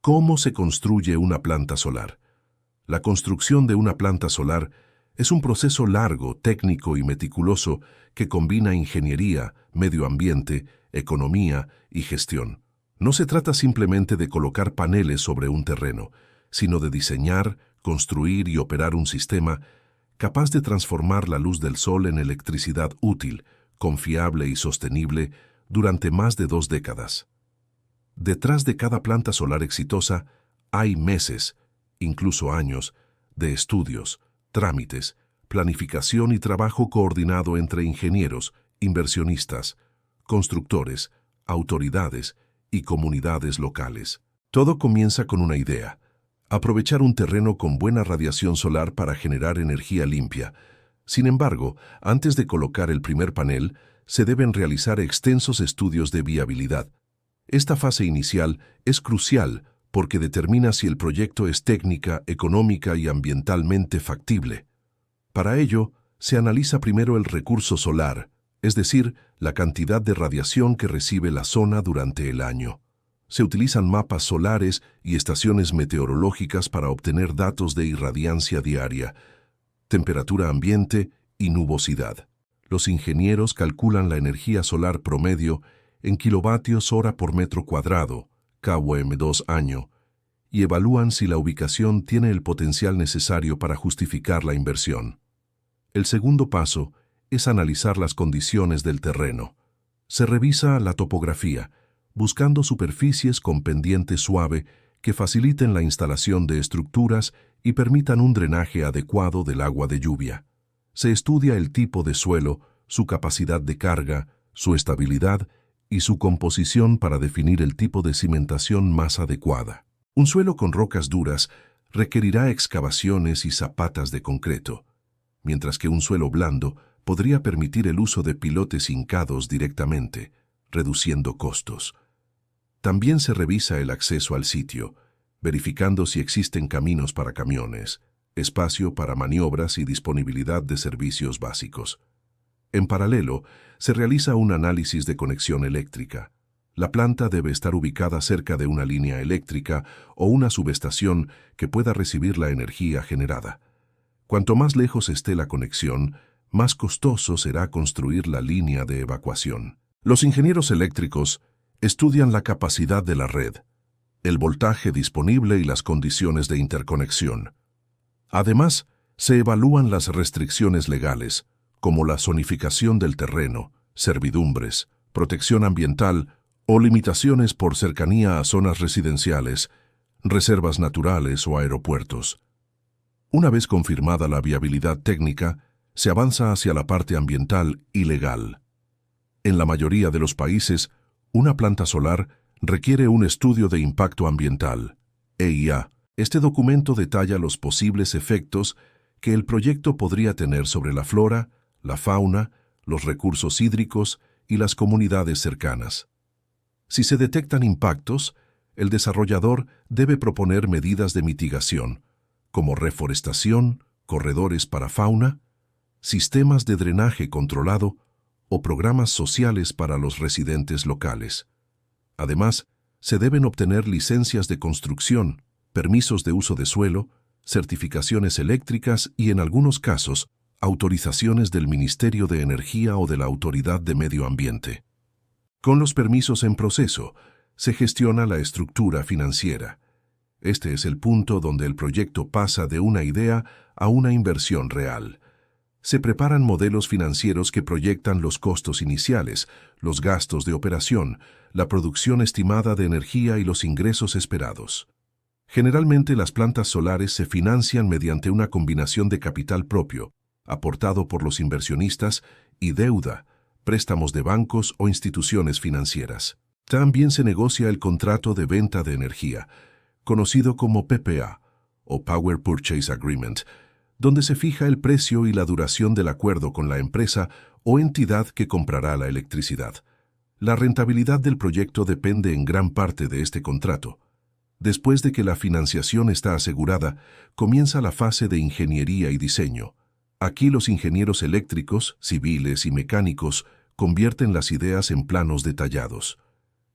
¿Cómo se construye una planta solar? La construcción de una planta solar es un proceso largo, técnico y meticuloso que combina ingeniería, medio ambiente, economía y gestión. No se trata simplemente de colocar paneles sobre un terreno, sino de diseñar, construir y operar un sistema capaz de transformar la luz del sol en electricidad útil, confiable y sostenible durante más de 2 décadas. Detrás de cada planta solar exitosa hay meses, incluso años, de estudios, trámites, planificación y trabajo coordinado entre ingenieros, inversionistas, constructores, autoridades y comunidades locales. Todo comienza con una idea: aprovechar un terreno con buena radiación solar para generar energía limpia. Sin embargo, antes de colocar el primer panel, se deben realizar extensos estudios de viabilidad. Esta fase inicial es crucial porque determina si el proyecto es técnica, económica y ambientalmente factible. Para ello, se analiza primero el recurso solar, es decir, la cantidad de radiación que recibe la zona durante el año. Se utilizan mapas solares y estaciones meteorológicas para obtener datos de irradiancia diaria, temperatura ambiente y nubosidad. Los ingenieros calculan la energía solar promedio en kilovatios hora por metro cuadrado, kWm2 año, y evalúan si la ubicación tiene el potencial necesario para justificar la inversión. El segundo paso es analizar las condiciones del terreno. Se revisa la topografía, buscando superficies con pendiente suave que faciliten la instalación de estructuras y permitan un drenaje adecuado del agua de lluvia. Se estudia el tipo de suelo, su capacidad de carga, su estabilidad y su composición para definir el tipo de cimentación más adecuada. Un suelo con rocas duras requerirá excavaciones y zapatas de concreto, mientras que un suelo blando podría permitir el uso de pilotes hincados directamente, reduciendo costos. También se revisa el acceso al sitio, verificando si existen caminos para camiones, espacio para maniobras y disponibilidad de servicios básicos. En paralelo, se realiza un análisis de conexión eléctrica. La planta debe estar ubicada cerca de una línea eléctrica o una subestación que pueda recibir la energía generada. Cuanto más lejos esté la conexión, más costoso será construir la línea de evacuación. Los ingenieros eléctricos estudian la capacidad de la red, el voltaje disponible y las condiciones de interconexión. Además, se evalúan las restricciones legales, como la zonificación del terreno, servidumbres, protección ambiental o limitaciones por cercanía a zonas residenciales, reservas naturales o aeropuertos. Una vez confirmada la viabilidad técnica, se avanza hacia la parte ambiental y legal. En la mayoría de los países, una planta solar requiere un estudio de impacto ambiental, EIA. Este documento detalla los posibles efectos que el proyecto podría tener sobre la flora, la fauna, los recursos hídricos y las comunidades cercanas. Si se detectan impactos, el desarrollador debe proponer medidas de mitigación, como reforestación, corredores para fauna, sistemas de drenaje controlado o programas sociales para los residentes locales. Además, se deben obtener licencias de construcción, permisos de uso de suelo, certificaciones eléctricas y, en algunos casos, autorizaciones del Ministerio de Energía o de la Autoridad de Medio Ambiente. Con los permisos en proceso, se gestiona la estructura financiera. Este es el punto donde el proyecto pasa de una idea a una inversión real. Se preparan modelos financieros que proyectan los costos iniciales, los gastos de operación, la producción estimada de energía y los ingresos esperados. Generalmente las plantas solares se financian mediante una combinación de capital propio, aportado por los inversionistas, y deuda, préstamos de bancos o instituciones financieras. También se negocia el contrato de venta de energía, conocido como PPA, o Power Purchase Agreement, donde se fija el precio y la duración del acuerdo con la empresa o entidad que comprará la electricidad. La rentabilidad del proyecto depende en gran parte de este contrato. Después de que la financiación está asegurada, comienza la fase de ingeniería y diseño. Aquí los ingenieros eléctricos, civiles y mecánicos convierten las ideas en planos detallados.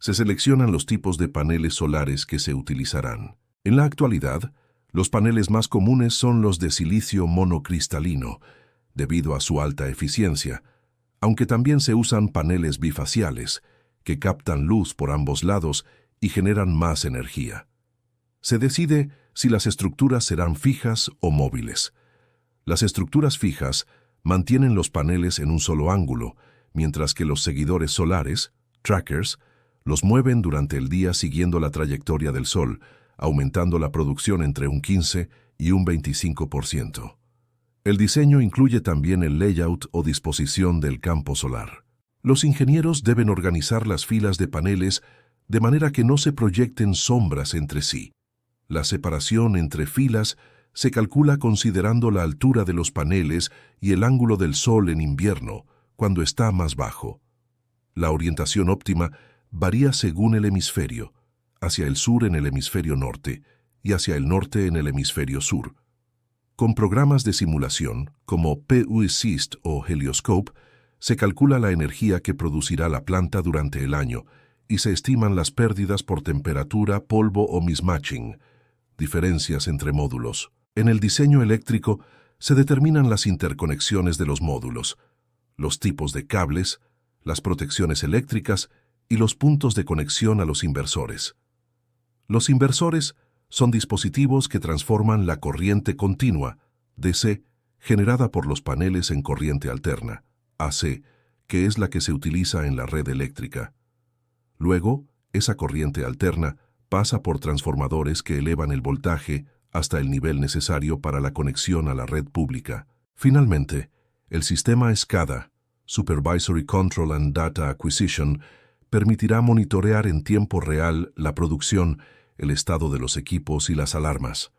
Se seleccionan los tipos de paneles solares que se utilizarán. En la actualidad, los paneles más comunes son los de silicio monocristalino, debido a su alta eficiencia, aunque también se usan paneles bifaciales, que captan luz por ambos lados y generan más energía. Se decide si las estructuras serán fijas o móviles. Las estructuras fijas mantienen los paneles en un solo ángulo, mientras que los seguidores solares, trackers, los mueven durante el día siguiendo la trayectoria del Sol, aumentando la producción entre un 15 y un 25%. El diseño incluye también el layout o disposición del campo solar. Los ingenieros deben organizar las filas de paneles de manera que no se proyecten sombras entre sí. La separación entre filas se calcula considerando la altura de los paneles y el ángulo del Sol en invierno, cuando está más bajo. La orientación óptima varía según el hemisferio, hacia el sur en el hemisferio norte y hacia el norte en el hemisferio sur. Con programas de simulación, como PUSYST o Helioscope, se calcula la energía que producirá la planta durante el año y se estiman las pérdidas por temperatura, polvo o mismatching, diferencias entre módulos. En el diseño eléctrico se determinan las interconexiones de los módulos, los tipos de cables, las protecciones eléctricas y los puntos de conexión a los inversores. Los inversores son dispositivos que transforman la corriente continua, DC, generada por los paneles en corriente alterna, AC, que es la que se utiliza en la red eléctrica. Luego, esa corriente alterna pasa por transformadores que elevan el voltaje hasta el nivel necesario para la conexión a la red pública. Finalmente, el sistema SCADA, Supervisory Control and Data Acquisition, permitirá monitorear en tiempo real la producción, el estado de los equipos y las alarmas.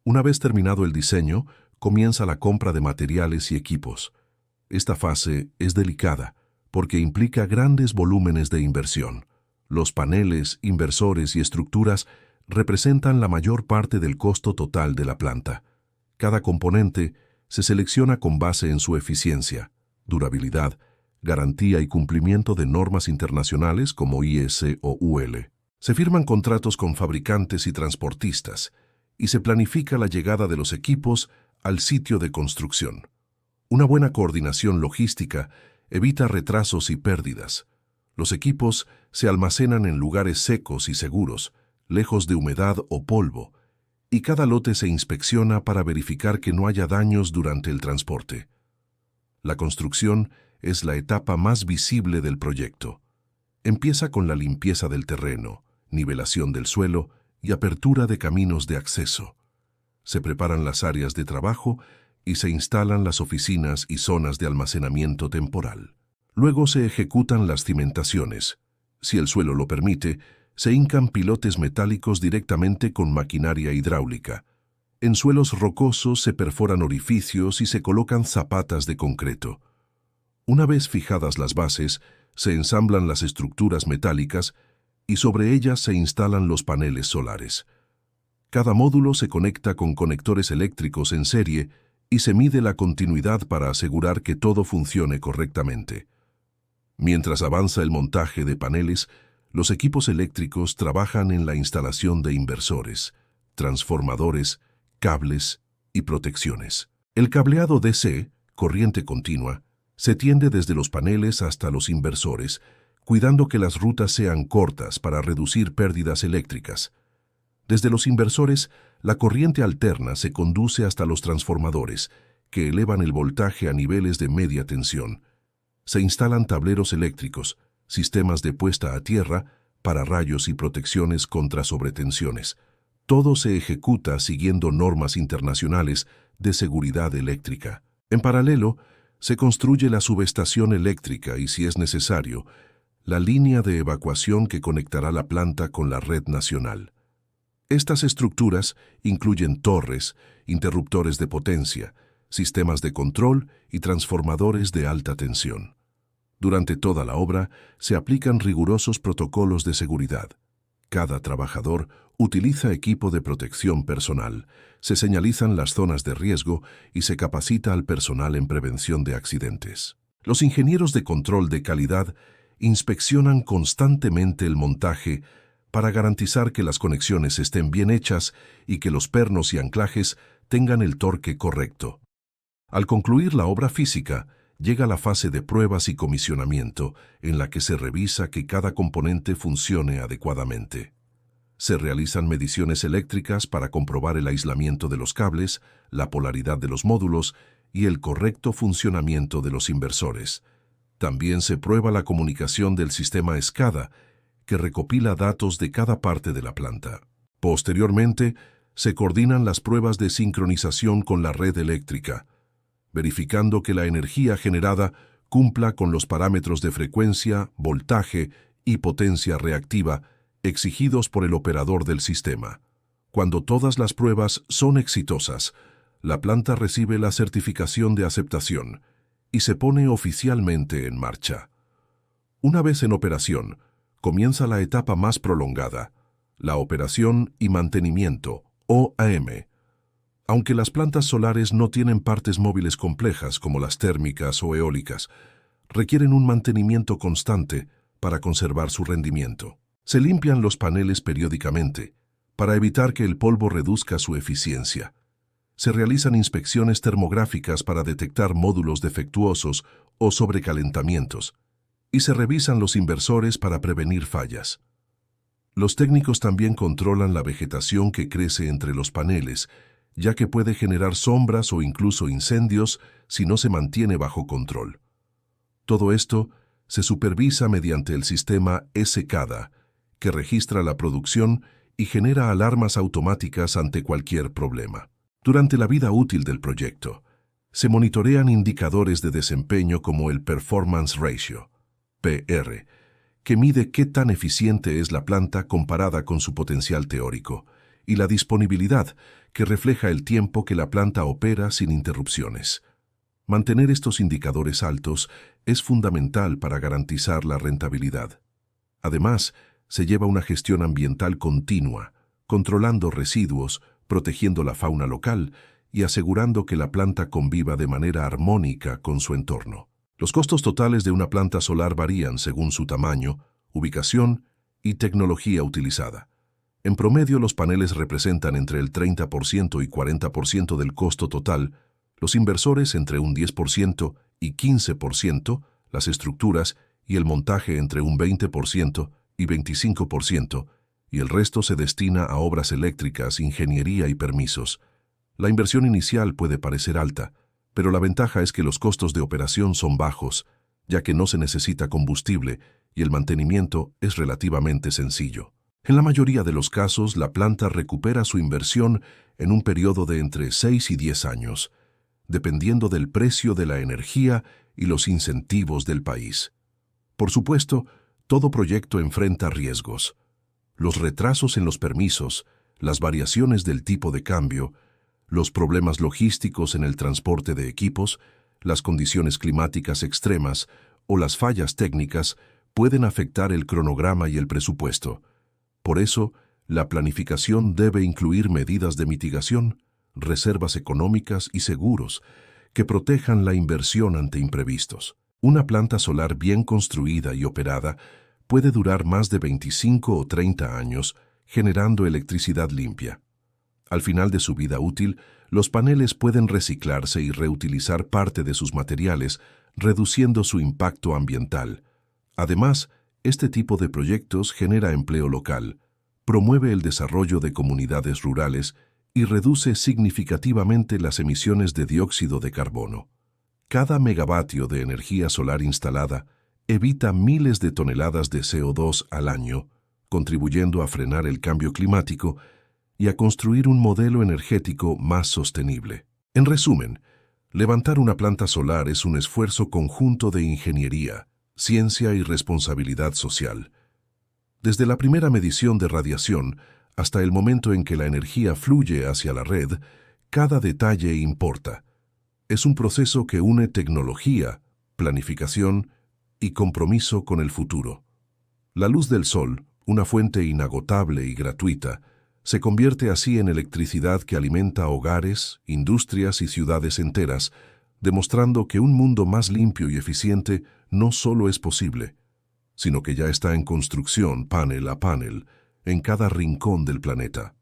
Una vez terminado el diseño, comienza la compra de materiales y equipos. Esta fase es delicada porque implica grandes volúmenes de inversión. Los paneles, inversores y estructuras representan la mayor parte del costo total de la planta. Cada componente se selecciona con base en su eficiencia, durabilidad, garantía y cumplimiento de normas internacionales como IS o UL. Se firman contratos con fabricantes y transportistas y se planifica la llegada de los equipos al sitio de construcción. Una buena coordinación logística evita retrasos y pérdidas. Los equipos se almacenan en lugares secos y seguros, lejos de humedad o polvo, y cada lote se inspecciona para verificar que no haya daños durante el transporte. La construcción es la etapa más visible del proyecto. Empieza con la limpieza del terreno, nivelación del suelo y apertura de caminos de acceso. Se preparan las áreas de trabajo y se instalan las oficinas y zonas de almacenamiento temporal. Luego se ejecutan las cimentaciones. Si el suelo lo permite, se hincan pilotes metálicos directamente con maquinaria hidráulica. En suelos rocosos se perforan orificios y se colocan zapatas de concreto. Una vez fijadas las bases, se ensamblan las estructuras metálicas y sobre ellas se instalan los paneles solares. Cada módulo se conecta con conectores eléctricos en serie y se mide la continuidad para asegurar que todo funcione correctamente. Mientras avanza el montaje de paneles, los equipos eléctricos trabajan en la instalación de inversores, transformadores, cables y protecciones. El cableado DC, corriente continua, se tiende desde los paneles hasta los inversores, cuidando que las rutas sean cortas para reducir pérdidas eléctricas. Desde los inversores, la corriente alterna se conduce hasta los transformadores, que elevan el voltaje a niveles de media tensión. Se instalan tableros eléctricos, sistemas de puesta a tierra, pararrayos y protecciones contra sobretensiones. Todo se ejecuta siguiendo normas internacionales de seguridad eléctrica. En paralelo, se construye la subestación eléctrica y, si es necesario, la línea de evacuación que conectará la planta con la red nacional. Estas estructuras incluyen torres, interruptores de potencia, sistemas de control y transformadores de alta tensión. Durante toda la obra se aplican rigurosos protocolos de seguridad. Cada trabajador utiliza equipo de protección personal, se señalizan las zonas de riesgo y se capacita al personal en prevención de accidentes. Los ingenieros de control de calidad inspeccionan constantemente el montaje para garantizar que las conexiones estén bien hechas y que los pernos y anclajes tengan el torque correcto. Al concluir la obra física, llega la fase de pruebas y comisionamiento, en la que se revisa que cada componente funcione adecuadamente. Se realizan mediciones eléctricas para comprobar el aislamiento de los cables, la polaridad de los módulos y el correcto funcionamiento de los inversores. También se prueba la comunicación del sistema SCADA, que recopila datos de cada parte de la planta. Posteriormente, se coordinan las pruebas de sincronización con la red eléctrica, verificando que la energía generada cumpla con los parámetros de frecuencia, voltaje y potencia reactiva exigidos por el operador del sistema. Cuando todas las pruebas son exitosas, la planta recibe la certificación de aceptación y se pone oficialmente en marcha. Una vez en operación, comienza la etapa más prolongada, la operación y mantenimiento, OAM. Aunque las plantas solares no tienen partes móviles complejas como las térmicas o eólicas, requieren un mantenimiento constante para conservar su rendimiento. Se limpian los paneles periódicamente para evitar que el polvo reduzca su eficiencia. Se realizan inspecciones termográficas para detectar módulos defectuosos o sobrecalentamientos, y se revisan los inversores para prevenir fallas. Los técnicos también controlan la vegetación que crece entre los paneles, ya que puede generar sombras o incluso incendios si no se mantiene bajo control. Todo esto se supervisa mediante el sistema SCADA, que registra la producción y genera alarmas automáticas ante cualquier problema. Durante la vida útil del proyecto, se monitorean indicadores de desempeño como el Performance Ratio, PR, que mide qué tan eficiente es la planta comparada con su potencial teórico, y la disponibilidad, que refleja el tiempo que la planta opera sin interrupciones. Mantener estos indicadores altos es fundamental para garantizar la rentabilidad. Además, se lleva una gestión ambiental continua, controlando residuos, protegiendo la fauna local y asegurando que la planta conviva de manera armónica con su entorno. Los costos totales de una planta solar varían según su tamaño, ubicación y tecnología utilizada. En promedio, los paneles representan entre el 30% y 40% del costo total, los inversores entre un 10% y 15%, las estructuras y el montaje entre un 20% y 25%, y el resto se destina a obras eléctricas, ingeniería y permisos. La inversión inicial puede parecer alta, pero la ventaja es que los costos de operación son bajos, ya que no se necesita combustible y el mantenimiento es relativamente sencillo. En la mayoría de los casos, la planta recupera su inversión en un periodo de entre 6 y 10 años, dependiendo del precio de la energía y los incentivos del país. Por supuesto, todo proyecto enfrenta riesgos. Los retrasos en los permisos, las variaciones del tipo de cambio, los problemas logísticos en el transporte de equipos, las condiciones climáticas extremas o las fallas técnicas pueden afectar el cronograma y el presupuesto. Por eso, la planificación debe incluir medidas de mitigación, reservas económicas y seguros que protejan la inversión ante imprevistos. Una planta solar bien construida y operada puede durar más de 25 o 30 años generando electricidad limpia. Al final de su vida útil, los paneles pueden reciclarse y reutilizar parte de sus materiales, reduciendo su impacto ambiental. Además, este tipo de proyectos genera empleo local, promueve el desarrollo de comunidades rurales y reduce significativamente las emisiones de dióxido de carbono. Cada megavatio de energía solar instalada evita miles de toneladas de CO2 al año, contribuyendo a frenar el cambio climático y a construir un modelo energético más sostenible. En resumen, levantar una planta solar es un esfuerzo conjunto de ingeniería, ciencia y responsabilidad social. Desde la primera medición de radiación hasta el momento en que la energía fluye hacia la red, cada detalle importa. Es un proceso que une tecnología, planificación y compromiso con el futuro. La luz del sol, una fuente inagotable y gratuita, se convierte así en electricidad que alimenta hogares, industrias y ciudades enteras, demostrando que un mundo más limpio y eficiente no solo es posible, sino que ya está en construcción panel a panel en cada rincón del planeta.